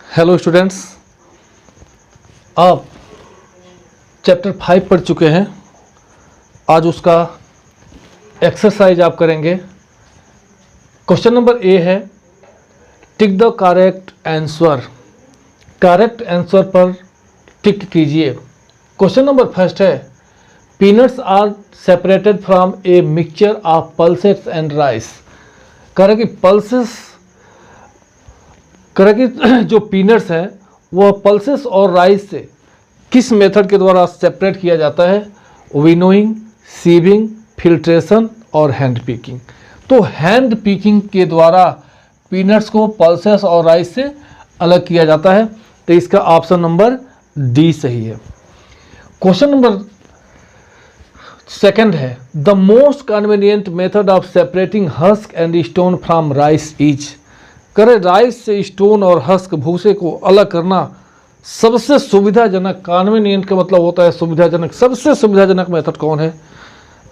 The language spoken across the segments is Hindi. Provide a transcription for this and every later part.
हेलो स्टूडेंट्स, आप चैप्टर 5 पढ़ चुके हैं। आज उसका एक्सरसाइज आप करेंगे। क्वेश्चन नंबर ए है, tick the correct answer. Correct answer पर टिक कीजिए। क्वेश्चन नंबर फर्स्ट है, peanuts are separated from a mixture of pulses and rice. कह रहा कि पल्सेस जो पीनट्स हैं वह पल्सेस और राइस से किस मेथड के द्वारा सेपरेट किया जाता है? विनोइंग, सीविंग, फिल्ट्रेशन और हैंड पिकिंग। तो हैंड पिकिंग के द्वारा पीनट्स को पल्सेस और राइस से अलग किया जाता है। तो इसका ऑप्शन नंबर डी सही है। क्वेश्चन नंबर सेकंड है, the most convenient method of separating husk and stone from rice is. करे राइस से स्टोन और हस्क भूसे को अलग करना सबसे सुविधाजनक, कन्वीनियंट का मतलब होता है सुविधाजनक, सबसे सुविधाजनक मेथड कौन है?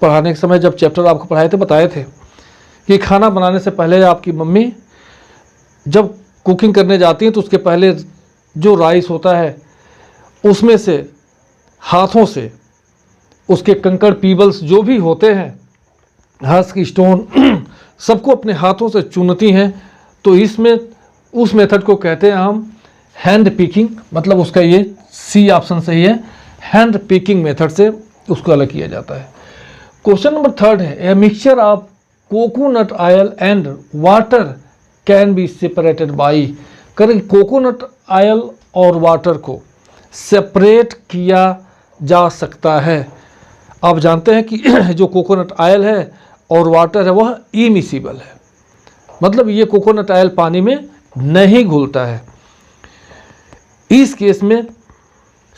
पढ़ाने के समय जब चैप्टर आपको पढ़ाए थे बताए थे कि खाना बनाने से पहले आपकी मम्मी जब कुकिंग करने जाती हैं तो उसके पहले जो राइस होता है उसमें से हाथों से उसके कंकड़ पीबल्स जो भी होते हैं, हस्क, स्टोन, सबको अपने हाथों से चुनती हैं। तो इसमें उस मेथड को कहते हैं हम हैंड पिकिंग, मतलब उसका ये सी ऑप्शन सही है। हैंड पिकिंग मेथड से उसको अलग किया जाता है। क्वेश्चन नंबर थर्ड है, ए mixture of coconut oil and water can be separated by. करें कोकोनट ऑयल और वाटर को सेपरेट किया जा सकता है। आप जानते हैं कि जो कोकोनट ऑयल है और वाटर है वह इमिसिबल है, मतलब ये कोकोनट ऑयल पानी में नहीं घुलता है। इस केस में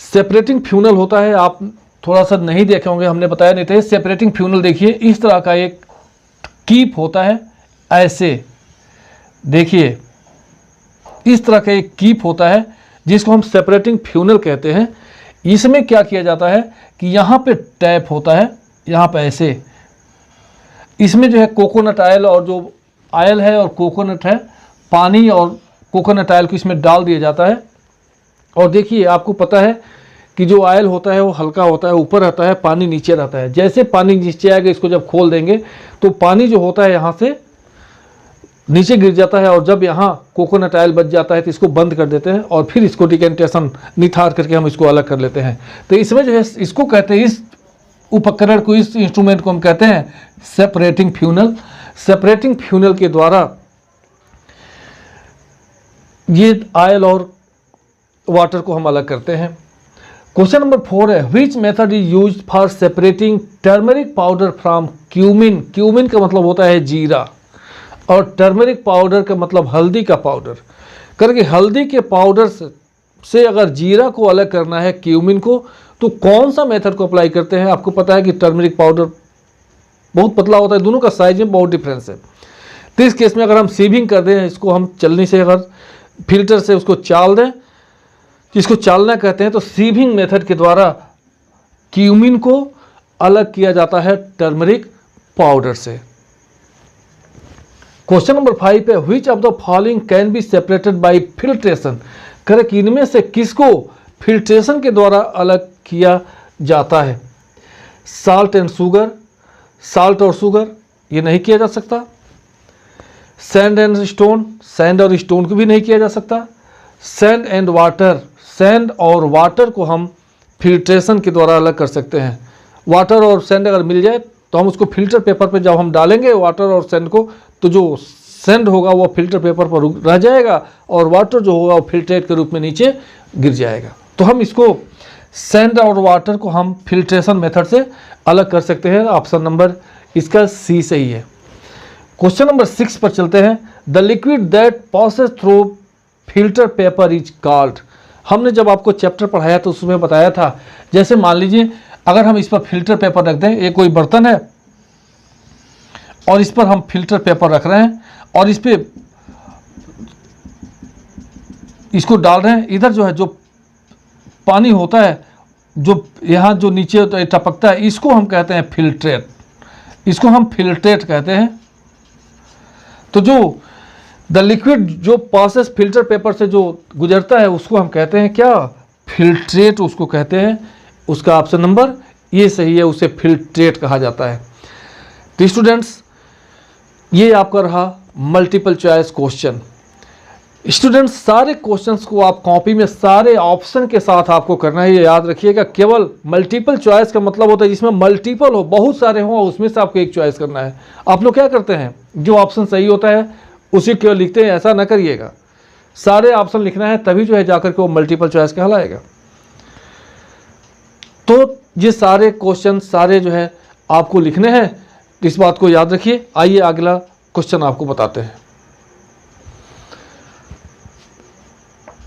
सेपरेटिंग फ्यूनल होता है। आप थोड़ा सा नहीं देखे होंगे, हमने बताया नहीं था। सेपरेटिंग फ्यूनल देखिए, इस तरह का एक कीप होता है, ऐसे देखिए इस तरह का एक कीप होता है जिसको हम सेपरेटिंग फ्यूनल कहते हैं। इसमें क्या किया जाता है कि यहाँ पे टैप होता है, यहाँ पे ऐसे, इसमें जो है कोकोनट ऑयल और जो ऑयल है और कोकोनट है, पानी और कोकोनट ऑयल को इसमें डाल दिया जाता है। और देखिए आपको पता है कि जो ऑयल होता है वो हल्का होता है, ऊपर रहता है, पानी नीचे रहता है। जैसे पानी नीचे आएगा, इसको जब खोल देंगे तो पानी जो होता है यहाँ से नीचे गिर जाता है, और जब यहाँ कोकोनट ऑयल बच जाता है तो इसको बंद कर देते हैं और फिर इसको डिकेंटेशन निथार करके हम इसको अलग कर लेते हैं। तो इसमें जो है इसको कहते हैं, इस उपकरण को, इस इंस्ट्रूमेंट को हम कहते हैं सेपरेटिंग फ्यूनल। सेपरेटिंग फ्यूनल के द्वारा ये ऑयल और वाटर को हम अलग करते हैं। क्वेश्चन नंबर 4 है, which method is used for separating turmeric powder from cumin. Cumin का मतलब होता है जीरा, और टर्मरिक पाउडर का मतलब हल्दी का पाउडर। करके हल्दी के पाउडर से अगर जीरा को अलग करना है, क्यूमिन को, तो कौन सा मेथड को अप्लाई करते हैं? आपको पता है कि टर्मरिक पाउडर बहुत पतला होता है, दोनों का साइज में बहुत डिफरेंस है। तो इस केस में अगर हम सीविंग कर दें, इसको हम चलनी से अगर फिल्टर से उसको चाल दें, इसको चालना कहते हैं, तो सीविंग मेथड के द्वारा क्यूमिन को अलग किया जाता है टर्मरिक पाउडर से। क्वेश्चन नंबर 5 है, which of the following can be separated by filtration. Correct, इनमें से किसको फिल्ट्रेशन के द्वारा अलग किया जाता है? साल्ट एंड शुगर, साल्ट और शुगर ये नहीं किया जा सकता। सैंड एंड स्टोन, सैंड और स्टोन को भी नहीं किया जा सकता। सैंड एंड वाटर, सैंड और वाटर को हम फिल्ट्रेशन के द्वारा अलग कर सकते हैं। वाटर और सैंड अगर मिल जाए तो हम उसको फिल्टर पेपर पे जब हम डालेंगे वाटर और सैंड को, तो जो सैंड होगा वो फिल्टर पेपर पर रह जाएगा और वाटर जो होगा वो फिल्ट्रेट के रूप में नीचे गिर जाएगा। तो हम इसको सैंड और वाटर को हम फिल्ट्रेशन मेथड से अलग कर सकते हैं। ऑप्शन नंबर इसका सी सही है। क्वेश्चन नंबर 6 पर चलते हैं, the liquid that passes through filter paper is called. हमने जब आपको चैप्टर पढ़ाया तो उसमें बताया था, जैसे मान लीजिए अगर हम इस पर फिल्टर पेपर रख दें, ये कोई बर्तन है और इस पर हम फिल्टर पेपर रख रहे हैं और इस पर इसको डाल रहे हैं, इधर जो है जो पानी होता है, जो यहाँ जो नीचे टपकता है, इसको हम कहते हैं फिल्ट्रेट, इसको हम फिल्ट्रेट कहते हैं। तो जो द लिक्विड जो पासेस फिल्टर पेपर से जो गुजरता है उसको हम कहते हैं क्या, फिल्ट्रेट उसको कहते हैं। उसका ऑप्शन नंबर ये सही है, उसे फिल्ट्रेट कहा जाता है। तो स्टूडेंट्स ये आपका रहा मल्टीपल चॉइस क्वेश्चन। स्टूडेंट्स सारे क्वेश्चंस को आप कॉपी में सारे ऑप्शन के साथ आपको करना है, ये याद रखिएगा। केवल मल्टीपल चॉइस का मतलब होता है जिसमें मल्टीपल हो, बहुत सारे हो, उसमें से आपको एक चॉइस करना है। आप लोग क्या करते हैं, जो ऑप्शन सही होता है उसी केवल लिखते हैं, ऐसा ना करिएगा। सारे ऑप्शन लिखना है, तभी जो है जाकर के वो मल्टीपल चॉइस कहलाएगा। तो ये सारे क्वेश्चन सारे जो है आपको लिखने हैं, इस बात को याद रखिए। आइए अगला क्वेश्चन आपको बताते हैं।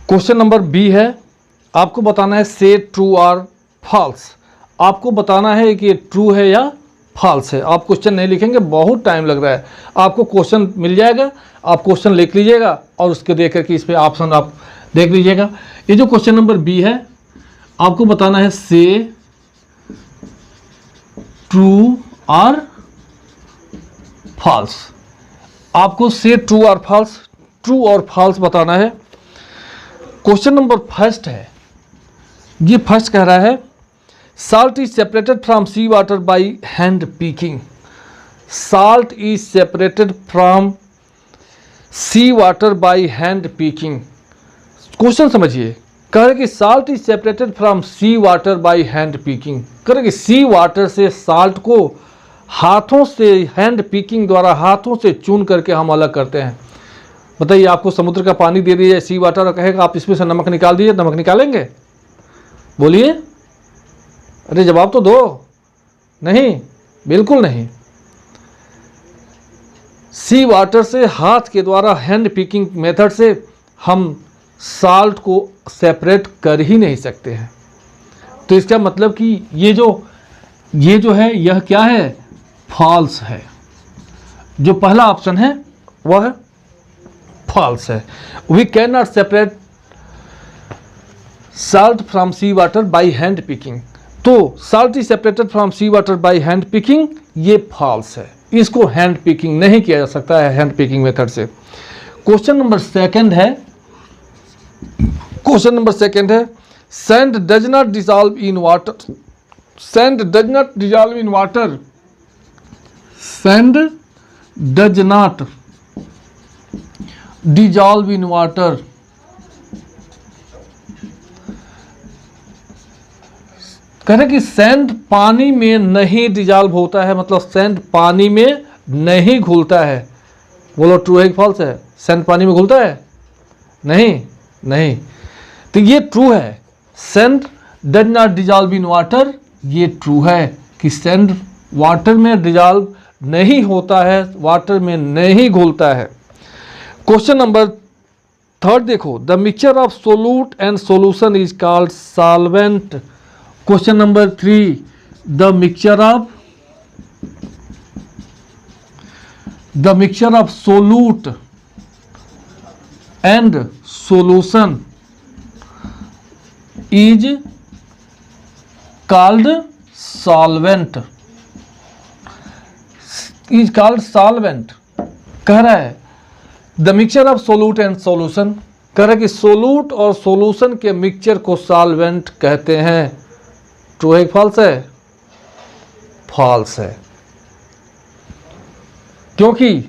क्वेश्चन नंबर बी है, आपको बताना है से ट्रू और फॉल्स। आपको बताना है कि ये ट्रू है या फॉल्स है। आप क्वेश्चन नहीं लिखेंगे, बहुत टाइम लग रहा है। आपको क्वेश्चन मिल जाएगा, आप क्वेश्चन लिख लीजिएगा और उसके देख करके इस पे ऑप्शन आप देख लीजिएगा। ये जो क्वेश्चन नंबर बी है, आपको बताना है से ट्रू और फॉल्स। आपको से ट्रू और फॉल्स, ट्रू और फॉल्स बताना है। क्वेश्चन नंबर फर्स्ट है, ये फर्स्ट कह रहा है salt is separated from sea water by hand picking. Salt is separated from sea water by hand picking. Question समझिए, कह रहे कि salt is separated from sea water by hand picking। कह रहे कि सी वाटर से साल्ट को हाथों से हैंड पिकिंग द्वारा हाथों से चुन करके हम अलग करते हैं। बताइए, आपको समुद्र का पानी दे दिया सी वाटर और कहेगा आप इसमें से नमक निकाल दीजिए, नमक निकालेंगे? बोलिए, अरे जवाब तो दो। नहीं, बिल्कुल नहीं। सी वाटर से हाथ के द्वारा हैंड पिकिंग मेथड से हम साल्ट को सेपरेट कर ही नहीं सकते हैं। तो इसका मतलब कि ये जो है यह क्या है, फॉल्स है। जो पहला ऑप्शन है वह फॉल्स है। We can not separate salt from sea water by hand picking. तो salt is separated from sea water by hand picking, ये फॉल्स है। इसको हैंड पिकिंग नहीं किया जा सकता है हैंड पिकिंग मेथड से। क्वेश्चन नंबर सेकंड है, क्वेश्चन नंबर सेकंड है sand does not dissolve in water. Sand does not dissolve in water. Sand does not dissolve in water. कह रहे कि सैंड पानी में नहीं डिजॉल्व होता है, मतलब सैंड पानी में नहीं घुलता है। बोलो ट्रू है कि फॉल्स है? सैंड पानी में घुलता है? नहीं। तो ये ट्रू है, sand does not dissolve in water. ये ट्रू है कि सैंड वाटर में डिजॉल्व नहीं होता है, वाटर में नहीं घुलता है। क्वेश्चन नंबर थर्ड देखो, the mixture of solute and solution is called solvent. Question number 3, the mixture of solute and solution is called solvent. Is called solvent कह रहा है। The mixture of solute and solution, कह रहा है कि सोल्यूट और सोल्यूशन के मिक्सचर को सॉल्वेंट कहते हैं। ट्रू है, फॉल्स है? फॉल्स है, क्योंकि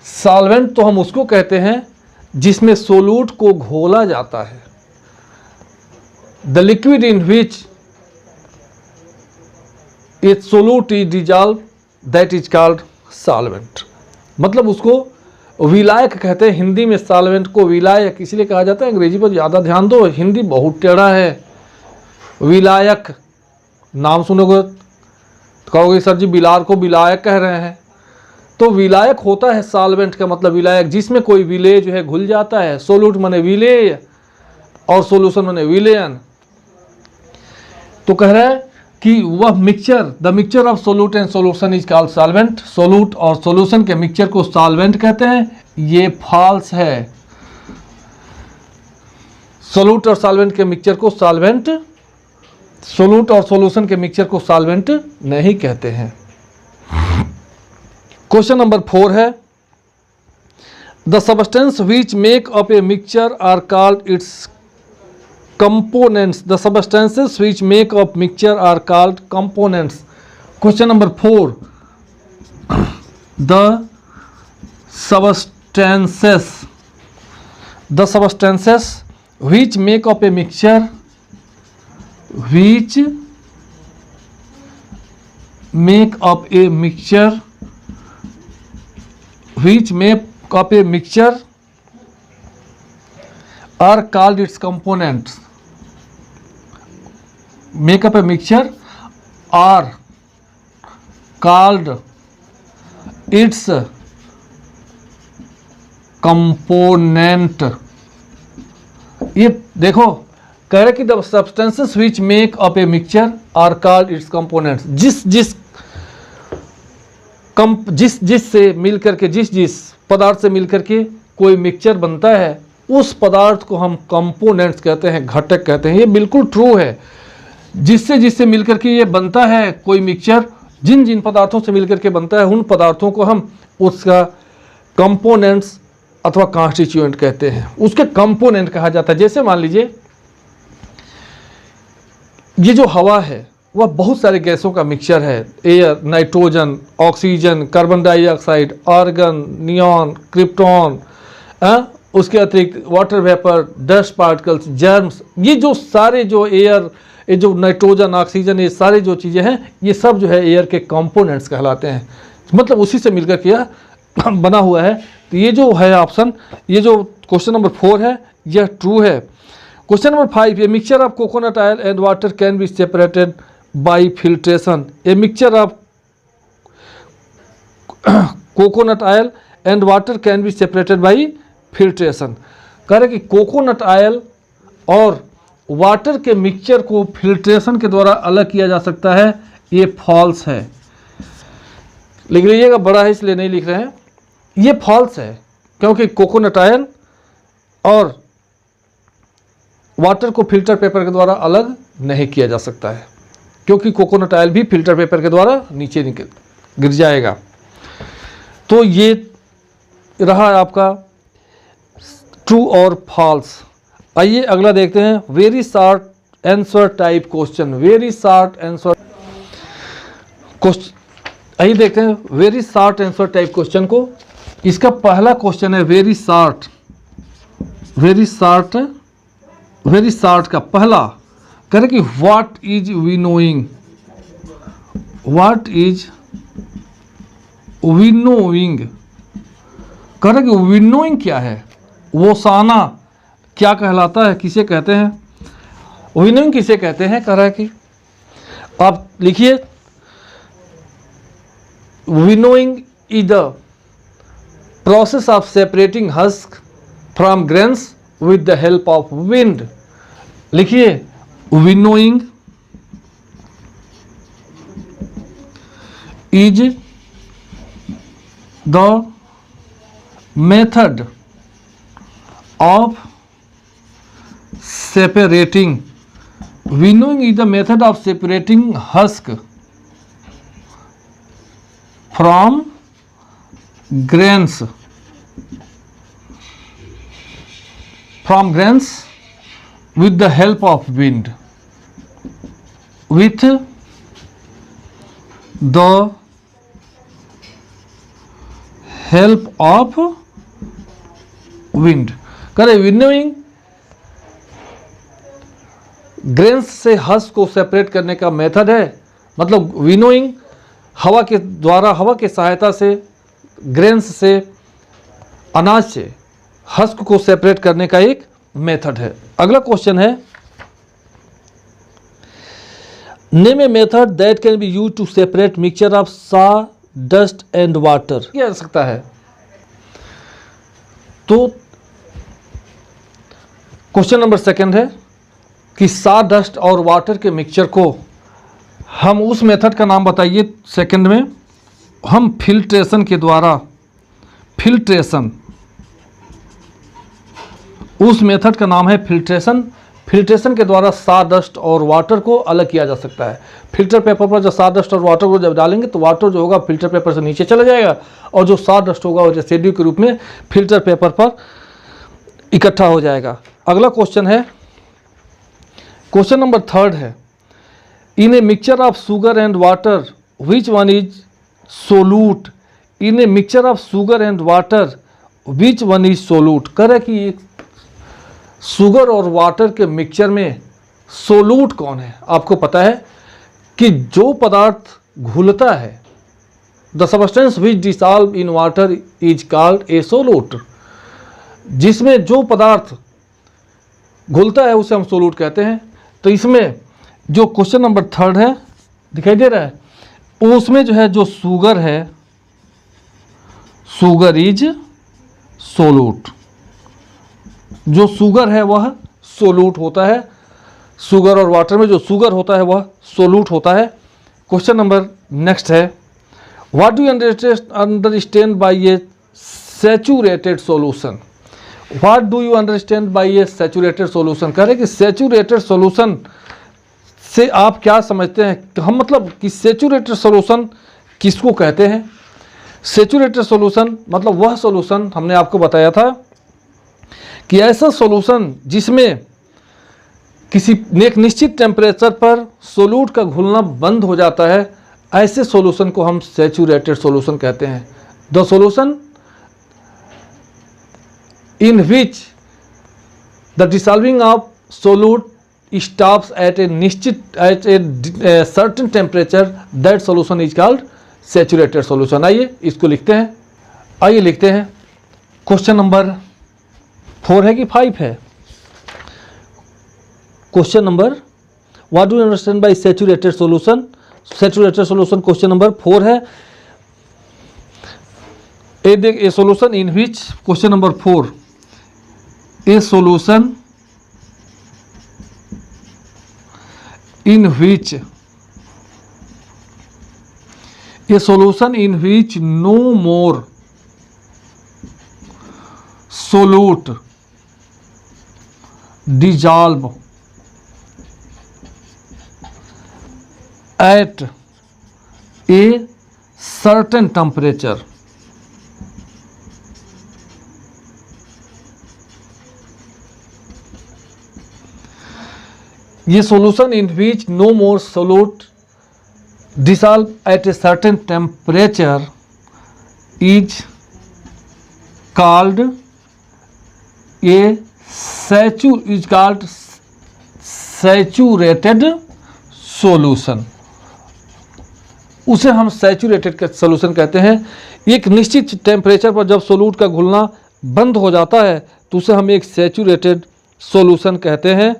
सॉल्वेंट तो हम उसको कहते हैं जिसमें सोल्यूट को घोला जाता है। The liquid in which it solute is dissolve that is called solvent. मतलब उसको विलायक कहते हैं। हिंदी में सॉल्वेंट को विलायक इसलिए कहा जाता है। अंग्रेजी पर ज़्यादा ध्यान दो, हिंदी बहुत टेढ़ा है। विलायक नाम सुनोगे तो कहोगे सर जी बिलार को विलायक कह रहे हैं। तो विलायक होता है सॉल्वेंट का मतलब विलायक, जिसमें कोई विलेय जो है घुल जाता है। सोल्यूट माने विलेय और सोल्यूशन माने विलयन। तो कह रहा है कि वह mixture, the mixture of solute and solution is called solvent. Solute और सोल्यूशन के मिक्सचर को सॉल्वेंट कहते हैं। ये फॉल्स है। सोल्यूट और सॉल्वेंट के मिक्सचर को सोल्यूट और सोल्यूशन के मिक्सचर को सॉल्वेंट नहीं कहते हैं। क्वेश्चन नंबर 4 है, the substance which make up a mixture are called its components. The substances which make up mixture are called components. Question number 4. The substances which make up a mixture, which make up a mixture are called its components. Make up a mixture are called its component. ये देखो कह रहे कि the substances which make up a mixture are called its components. जिस से मिलकर के जिस पदार्थ से मिलकर के कोई मिक्सचर बनता है उस पदार्थ को हम कंपोनेंट्स कहते हैं, घटक कहते हैं. ये बिल्कुल ट्रू है. जिससे मिलकर के ये बनता है कोई मिक्सचर, जिन पदार्थों से मिलकर के बनता है उन पदार्थों को हम उसका कंपोनेंट्स अथवा कॉन्स्टिट्यूएंट कहते हैं, उसके कंपोनेंट कहा जाता है. जैसे मान लीजिए ये जो हवा है वह बहुत सारे गैसों का मिक्सचर है. Air, nitrogen, oxygen, carbon dioxide, argon, neon, krypton, उसके अतिरिक्त water vapour, dust particles, germs. ये जो सारे जो एयर, ये जो नाइट्रोजन, ऑक्सीजन, ये सारे जो चीज़ें हैं ये सब जो है एयर के कंपोनेंट्स कहलाते हैं. मतलब उसी से मिलकर के यह बना हुआ है. तो ये जो है ऑप्शन, ये जो क्वेश्चन नंबर 4 है यह ट्रू है. Question number 5. A mixture of coconut oil and water can be separated by filtration. A mixture of coconut oil and water can be separated by filtration. कह रहे कि कोकोनट ऑयल और वाटर के मिक्सचर को फिल्ट्रेशन के द्वारा अलग किया जा सकता है. ये फॉल्स है. लिख लीजिएगा, बड़ा है इसलिए नहीं लिख रहे हैं. ये फॉल्स है क्योंकि कोकोनट ऑयल और वाटर को फिल्टर पेपर के द्वारा अलग नहीं किया जा सकता है, क्योंकि कोकोनट ऑयल भी फिल्टर पेपर के द्वारा नीचे गिर जाएगा. तो ये रहा आपका ट्रू और फॉल्स. आइए अगला देखते हैं. Very short answer type question. Very short answer question. आइए देखते हैं very short answer type question को. इसका पहला क्वेश्चन है वेरी शॉर्ट का पहला. कह रहे कि what is winnowing. What is winnowing. कह रहे कि विनोइंग क्या है. वोसाना क्या कहलाता है, किसे कहते हैं, विनोइंग किसे कहते हैं. कह रहा है कि आप लिखिए, winnowing is the process of separating husk from grains with the help of wind. लिखिए, winnowing is the method of separating. Winnowing is the method of separating husk from grains with the help of wind. With the help of wind. करे विनोइंग ग्रेन्स से हस्क को सेपरेट करने का मेथड है. मतलब विनोइंग हवा के द्वारा, हवा के सहायता से ग्रेन्स से, अनाज से हस्क को सेपरेट करने का एक मेथड है. अगला क्वेश्चन है, name a method that can be used to separate mixture of sawdust and water. क्या हो सकता है. तो क्वेश्चन नंबर 2 है कि सॉ डस्ट और वाटर के मिक्सचर को हम उस मेथड का नाम बताइए. सेकंड में हम फिल्ट्रेशन के द्वारा, फिल्ट्रेशन, उस मेथड का नाम है फिल्ट्रेशन. फिल्ट्रेशन के द्वारा साडस्ट और वाटर को अलग किया जा सकता है। फिल्टर पेपर पर जब साडस्ट और वाटर को जब डालेंगे तो वाटर जो होगा फिल्टर पेपर से नीचे चला जाएगा और जो साडस्ट होगा वो रेसिड्यू के रूप में फिल्टर पेपर पर इकट्ठा हो जाएगा। अगला क्वेश्चन है, क्वेश्चन नंबर 3 है, in a mixture of sugar and water which one is solute. In a mixture of sugar and water which one is solute. करे कि शुगर और वाटर के मिक्सचर में सोलूट कौन है। आपको पता है कि जो पदार्थ घुलता है, the substance which dissolve in water is called a सोलूट। जिसमें जो पदार्थ घुलता है उसे हम सोलूट कहते हैं। तो इसमें जो क्वेश्चन नंबर 3 है दिखाई दे रहा है, उसमें जो है जो शुगर है, शुगर इज सोलूट। जो शुगर है वह सोलूट होता है। शुगर और वाटर में जो शुगर होता है वह सोलूट होता है। क्वेश्चन नंबर नेक्स्ट है, what do you understand by A saturated solution. What do you understand by A saturated solution. कह रहे कि सैचुरेटेड सॉल्यूशन से आप क्या समझते हैं। हम मतलब कि सैचुरेटेड सॉल्यूशन किसको कहते हैं। सैचुरेटेड सॉल्यूशन मतलब वह सॉल्यूशन, हमने आपको बताया था कि ऐसा सॉल्यूशन जिसमें किसी एक निश्चित टेम्परेचर पर सोलूट का घुलना बंद हो जाता है, ऐसे सॉल्यूशन को हम सैचुरेटेड सॉल्यूशन कहते हैं। The solution in which the dissolving of solute stops at a निश्चित at a certain temperature, that solution is called saturated solution. आइए इसको लिखते हैं। आइए लिखते हैं, क्वेश्चन नंबर 4 है कि 5 है। Question number, what do you understand by saturated solution. Saturated solution question number 4 है। ए solution in which, question number 4, A solution in which a solution in which no more solute dissolve at a certain temperature, ये solution in which no more solute dissolve at a certain temperature is called saturated solution। उसे हम सैचुरेटेड सोल्यूशन कहते हैं। एक निश्चित टेम्परेचर पर जब सोलूट का घुलना बंद हो जाता है तो उसे हम एक सैचुरेटेड सोल्यूशन कहते हैं।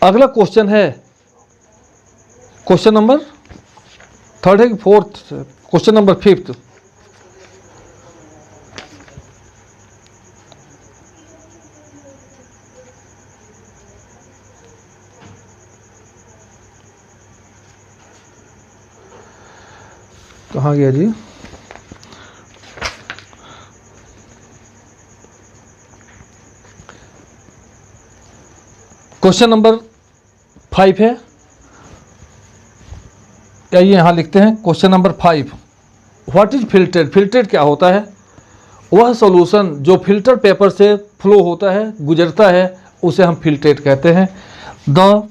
अगला क्वेश्चन है, क्वेश्चन नंबर 3 है कि 4th, क्वेश्चन नंबर 5th। कहाँ गया जी। क्वेश्चन नंबर 5 है, आइए यहाँ लिखते हैं question number 5, what is filtrate. Filtrate क्या होता है। वह सॉल्यूशन जो फिल्टर पेपर से फ्लो होता है, गुजरता है, उसे हम फिल्टरेट कहते हैं। The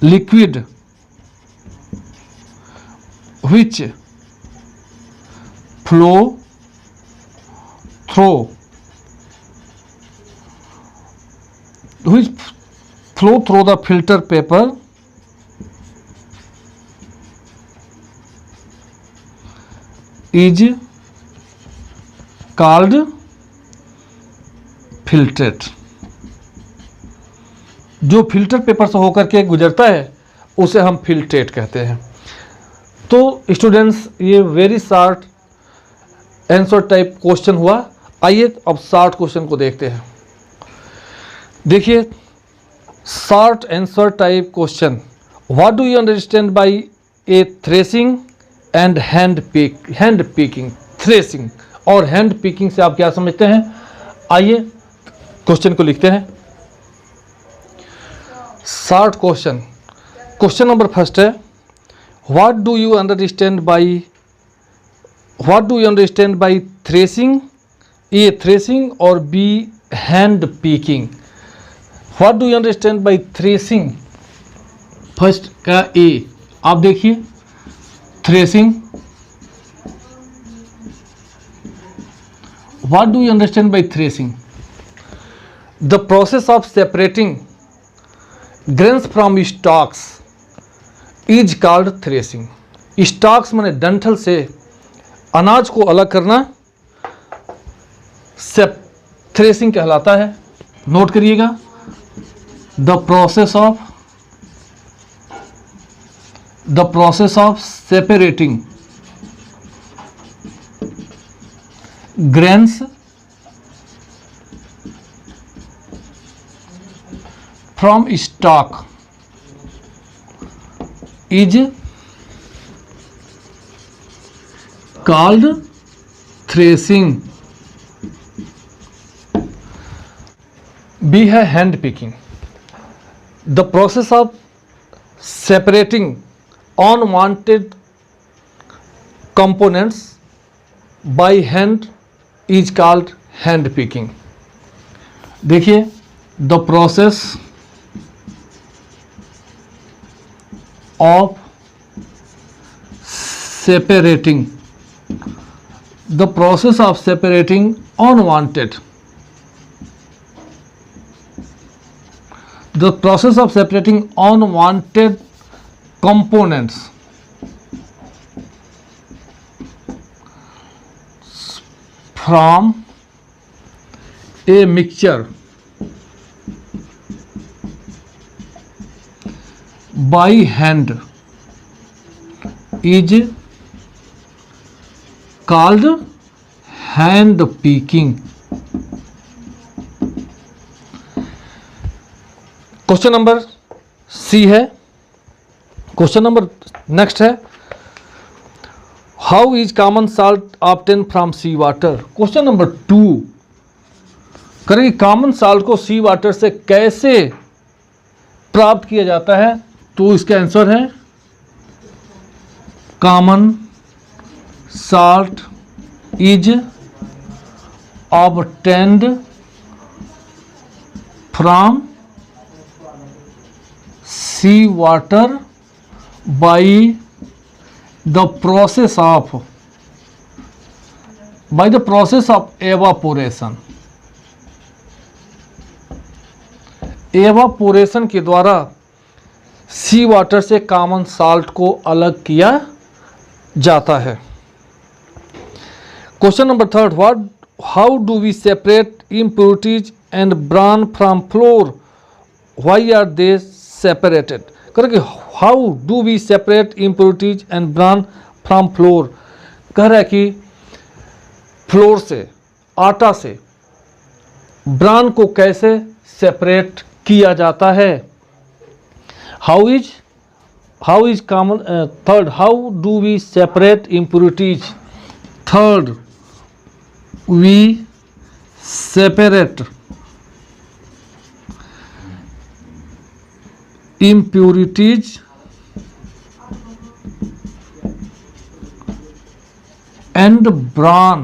liquid which flow through the filter paper is called filtrate। जो फिल्टर पेपर से होकर के गुजरता है उसे हम फिल्ट्रेट कहते हैं। तो स्टूडेंट्स, ये very short answer type question हुआ। आइए अब शॉर्ट क्वेश्चन को देखते हैं। देखिए, short answer type question, what do you understand by A threshing and hand picking. Threshing और हैंड पिकिंग से आप क्या समझते हैं। आइए क्वेश्चन को लिखते हैं। Short question. Question number first है, what do you understand by threshing? A threshing और b hand picking. What do you understand by threshing? First का ए, आप देखिए threshing. What do you understand by threshing? The process of separating grains from stalks is called threshing. Stalks माने डंठल से अनाज को अलग करना थ्रेसिंग कहलाता है। नोट करिएगा, the process of separating grains from stalk is called threshing. B है hand picking. The process of separating unwanted components by hand is called hand picking. देखिए, the process of separating unwanted components from a mixture by hand is called hand picking। Question number C है। क्वेश्चन नंबर नेक्स्ट है, how is common salt obtain from sea water? Question number 2 करेंगे, कॉमन साल्ट को सी वाटर से कैसे प्राप्त किया जाता है? तो इसका आंसर है, common salt is obtained from sea water by the process of evaporation। Evaporation के द्वारा सी वाटर से कॉमन साल्ट को अलग किया जाता है। Question number 3, how do we separate impurities and bran from flour? Why are they separated? करके how do we separate impurities and bran from flour. कह रहा है कि फ्लोर से, आटा से ब्रान को कैसे सेपरेट किया जाता है। How is common. Third, how do we separate impurities? Third, we separate impurities and bran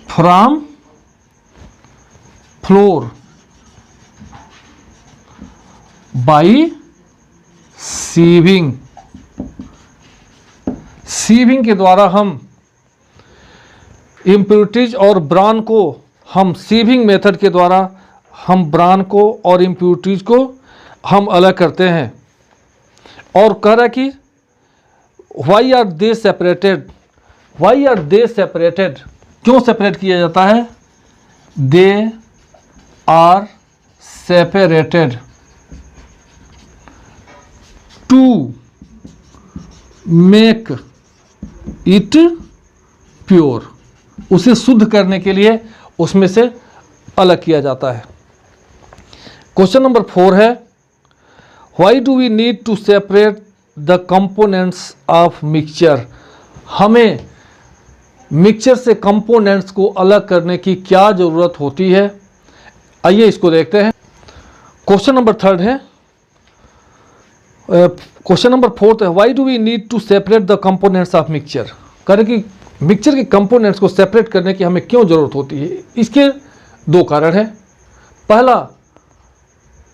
from floor by sieving। Sieving के द्वारा हम इम्प्योरिटीज और ब्रान को, हम सीविंग मेथड के द्वारा हम ब्रान को और इम्प्योरिटीज को हम अलग करते हैं। और कह रहा है कि why are they separated? Why are they separated? क्यों सेपरेट किया जाता है? They are separated to make it pure. उसे शुद्ध करने के लिए उसमें से अलग किया जाता है। क्वेश्चन नंबर 4 है, why do we need to separate the components of mixture? हमें मिक्सचर से कंपोनेंट्स को अलग करने की क्या ज़रूरत होती है? आइए इसको देखते हैं। क्वेश्चन नंबर 3 है, क्वेश्चन नंबर 4 है, why do we need to separate the components of mixture? करें कि मिक्सचर के कंपोनेंट्स को सेपरेट करने की हमें क्यों ज़रूरत होती है? इसके 2 कारण हैं। पहला,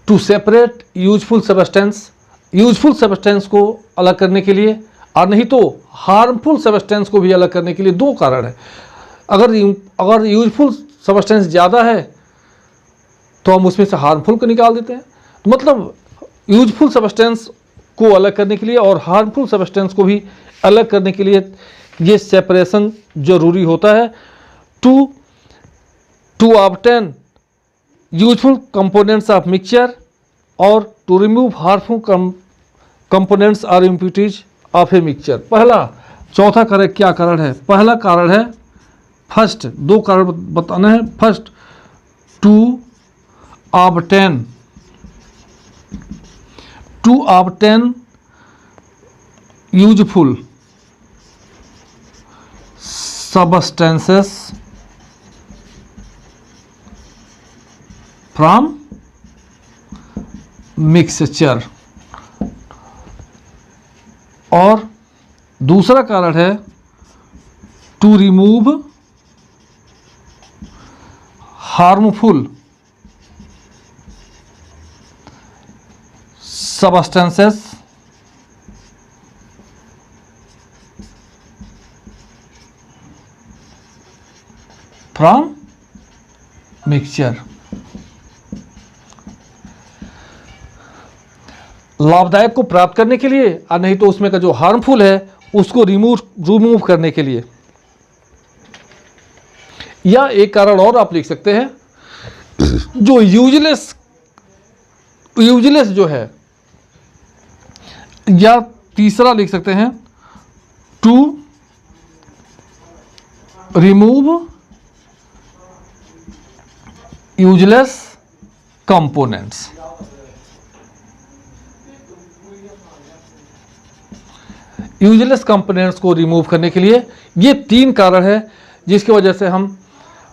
to separate useful substance, useful substance को अलग करने के लिए, और नहीं तो हार्मफुल सब्सटेंस को भी अलग करने के लिए 2 कारण है। अगर यूजफुल सब्सटेंस ज़्यादा है तो हम उसमें से हार्मफुल को निकाल देते हैं। तो मतलब यूजफुल सब्सटेंस को अलग करने के लिए और हार्मफुल सब्सटेंस को भी अलग करने के लिए ये सेपरेशन जरूरी होता है। To obtain useful components of mixture और टू रिमूव हार्मफुल कंपोनेंट्स और इम्प्यूरिटीज ऑफ ए मिक्सचर। पहला, चौथा कारण क्या कारण है? पहला कारण है, फर्स्ट 2 कारण बताना है। First, to obtain useful substances from mixture। और दूसरा कारण है to remove harmful substances from mixture. लाभदायक को प्राप्त करने के लिए, और नहीं तो उसमें का जो हार्मफुल है उसको रिमूव करने के लिए। या एक कारण और आप लिख सकते हैं, जो यूजलेस जो है, या तीसरा लिख सकते हैं, to remove useless components. Useless components को रिमूव करने के लिए ये 3 कारण है जिसकी वजह से हम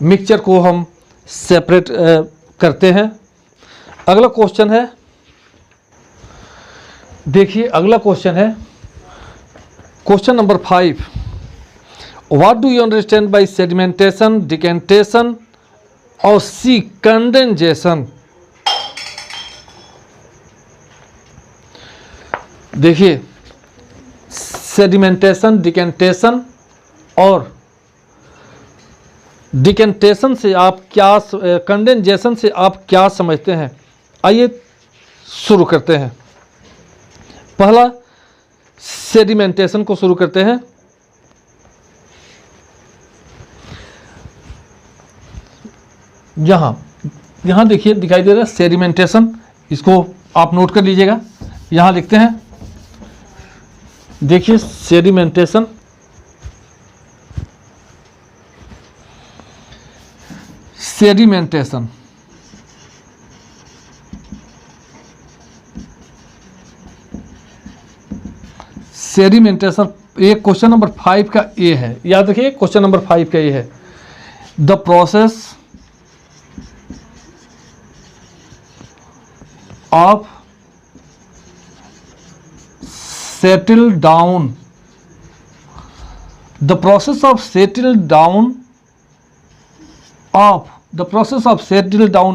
मिक्सचर को हम सेपरेट करते हैं। अगला क्वेश्चन है, देखिए अगला क्वेश्चन है question number 5, what do you understand by sedimentation, decantation और सी कंडेंसेशन? देखिए, सेडिमेंटेशन, डिकेंटेशन और डिकेंटेशन से आप क्या, कंडेंसेशन से आप क्या समझते हैं? आइए शुरू करते हैं। पहला, सेडिमेंटेशन को शुरू करते हैं। यहाँ देखिए दिखाई दे रहा है सेडिमेंटेशन, इसको आप नोट कर लीजिएगा। यहाँ लिखते हैं, देखिए सेडिमेंटेशन, सेडिमेंटेशन ये क्वेश्चन नंबर 5 का ए है। याद रखिए क्वेश्चन नंबर 5 का ए है, the process of settle down, the process of settle down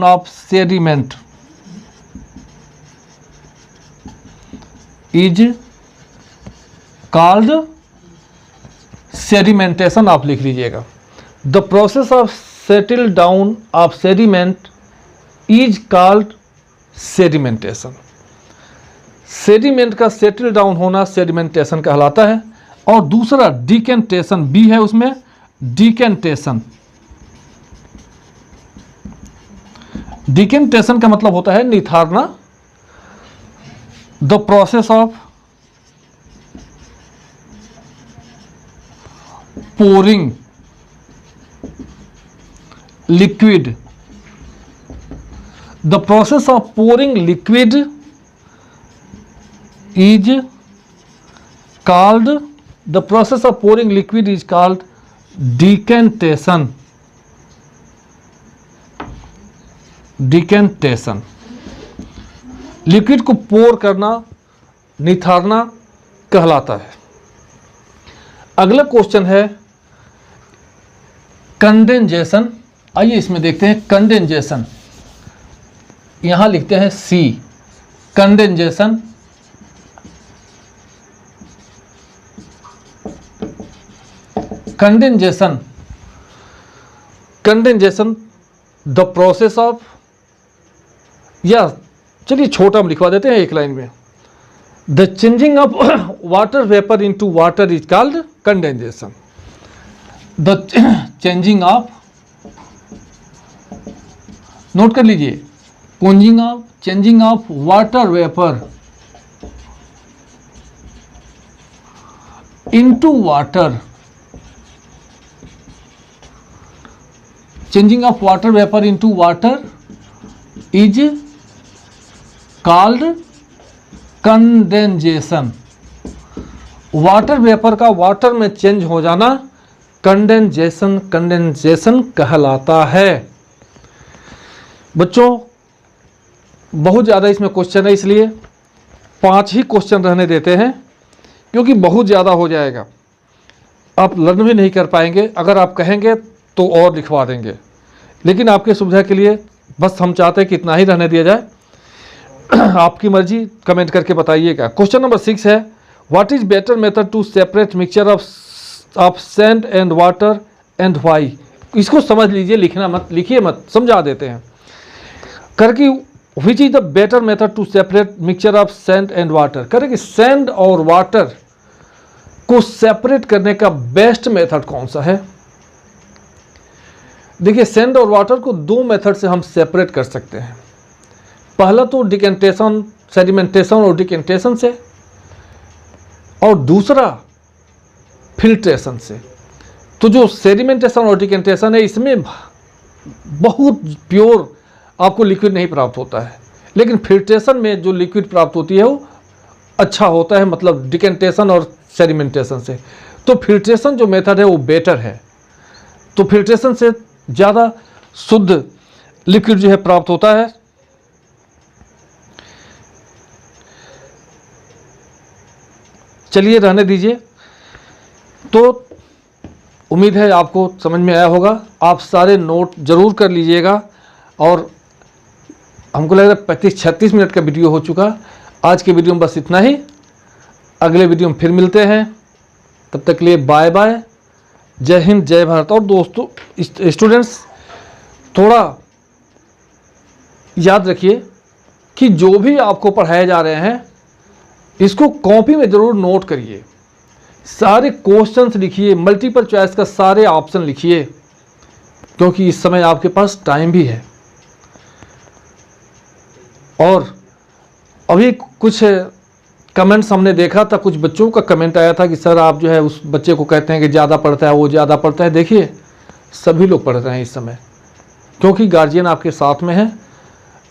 of sediment is called sedimentation। आप लिख लीजिएगा, the process of settle down of sediment is called sedimentation. Sediment का सेटल डाउन होना सेडिमेंटेशन कहलाता है। और दूसरा डिकेंटेशन, बी है उसमें, डिकेंटेशन। डिकेंटेशन का मतलब होता है निथारना, the process of pouring liquid. The process of pouring liquid is called, the process of pouring liquid is called decantation, decantation liquid को पोर करना, निथारना कहलाता है। अगला क्वेश्चन है कंडेंसेशन। आइए इसमें देखते हैं कंडेंसेशन। यहां लिखते हैं C, condensation. Condensation, condensation the process of, या चलिए छोटा हम लिखवा देते हैं एक लाइन में, the changing of water vapour into water is called condensation. The changing of, note कर लीजिए, changing of water vapour into water, changing of water vapour into water is called condensation. Water vapour का वाटर में चेंज हो जाना कंडेंसेशन, कंडेंसेशन कहलाता है। बच्चों बहुत ज़्यादा इसमें क्वेश्चन है, इसलिए 5 ही क्वेश्चन रहने देते हैं, क्योंकि बहुत ज़्यादा हो जाएगा, आप लर्न भी नहीं कर पाएंगे। अगर आप कहेंगे तो और लिखवा देंगे, लेकिन आपके सुविधा के लिए बस हम चाहते हैं कि इतना ही रहने दिया जाए। आपकी मर्जी, कमेंट करके बताइएगा। क्वेश्चन नंबर 6 है, what is better method to separate mixture of sand and water and why. इसको समझ लीजिए, लिखना मत, लिखिए मत, समझा देते हैं करके। Which is the better method to separate mixture of sand and water, करे कि सैंड और वाटर को सेपरेट करने का बेस्ट मेथड कौन सा है। देखिए, सैंड और वाटर को 2 मेथड से हम सेपरेट कर सकते हैं। पहला तो डिकेंटेशन, सेडिमेंटेशन और डिकेंटेशन से, और दूसरा फिल्ट्रेशन से। तो जो सेडिमेंटेशन और डिकेंटेशन है, इसमें बहुत प्योर आपको लिक्विड नहीं प्राप्त होता है, लेकिन फिल्ट्रेशन में जो लिक्विड प्राप्त होती है वो अच्छा होता है, मतलब डिकेंटेशन और सेडिमेंटेशन से। तो फिल्ट्रेशन जो मेथड है वो बेटर है। तो फिल्ट्रेशन से ज़्यादा शुद्ध लिक्विड जो है प्राप्त होता है। चलिए रहने दीजिए। तो उम्मीद है आपको समझ में आया होगा। आप सारे नोट जरूर कर लीजिएगा। और हमको लग रहा है 35-36 मिनट का वीडियो हो चुका। आज के वीडियो में बस इतना ही। अगले वीडियो में फिर मिलते हैं, तब तक के लिए बाय बाय। जय हिंद, जय भारत। और दोस्तों, स्टूडेंट्स, थोड़ा याद रखिए कि जो भी आपको पढ़ाए जा रहे हैं, इसको कॉपी में ज़रूर नोट करिए। सारे क्वेश्चंस लिखिए, मल्टीपल चॉइस का सारे ऑप्शन लिखिए, क्योंकि इस समय आपके पास टाइम भी है। और अभी कुछ कमेंट्स हमने देखा था, कुछ बच्चों का कमेंट आया था कि सर आप जो है उस बच्चे को कहते हैं कि ज़्यादा पढ़ता है, वो ज़्यादा पढ़ता है। देखिए, सभी लोग पढ़ रहे हैं इस समय, क्योंकि गार्जियन आपके साथ में है।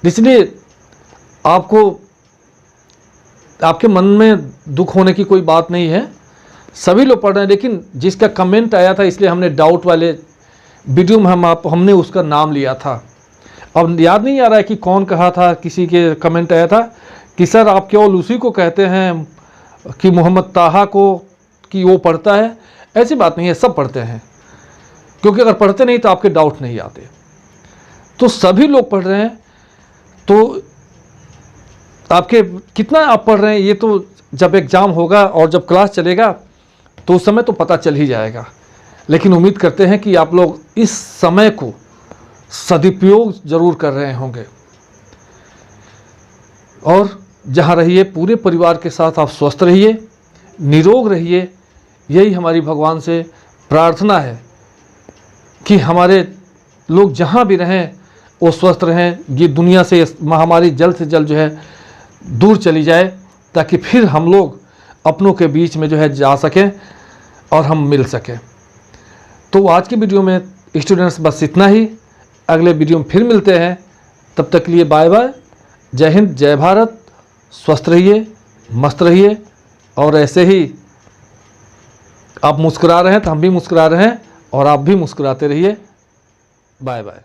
इसलिए आपको, आपके मन में दुख होने की कोई बात नहीं है, सभी लोग पढ़ रहे हैं। लेकिन जिसका कमेंट आया था, इसलिए हमने डाउट वाले वीडियो में हमने उसका नाम लिया था। अब याद नहीं आ रहा है कि कौन कहा था। किसी के कमेंट आया था कि सर आप केवल उसी को कहते हैं कि मोहम्मद ताहा को, कि वो पढ़ता है। ऐसी बात नहीं है, सब पढ़ते हैं, क्योंकि अगर पढ़ते नहीं तो आपके डाउट नहीं आते। तो सभी लोग पढ़ रहे हैं। तो आपके कितना आप पढ़ रहे हैं, ये तो जब एग्ज़ाम होगा और जब क्लास चलेगा तो उस समय तो पता चल ही जाएगा। लेकिन उम्मीद करते हैं कि आप लोग इस समय को सदुपयोग ज़रूर कर रहे होंगे। और जहाँ रहिए, पूरे परिवार के साथ आप स्वस्थ रहिए, निरोग रहिए। यही हमारी भगवान से प्रार्थना है कि हमारे लोग जहाँ भी रहें वो स्वस्थ रहें। ये दुनिया से महामारी जल्द से जल्द जो है दूर चली जाए, ताकि फिर हम लोग अपनों के बीच में जो है जा सकें और हम मिल सकें। तो आज की वीडियो में स्टूडेंट्स बस इतना ही। अगले वीडियो में फिर मिलते हैं, तब तक के लिए बाय बाय। जय हिंद, जय भारत। स्वस्थ रहिए, मस्त रहिए। और ऐसे ही आप मुस्कुरा रहे हैं तो हम भी मुस्कुरा रहे हैं, और आप भी मुस्कुराते रहिए। Bye bye.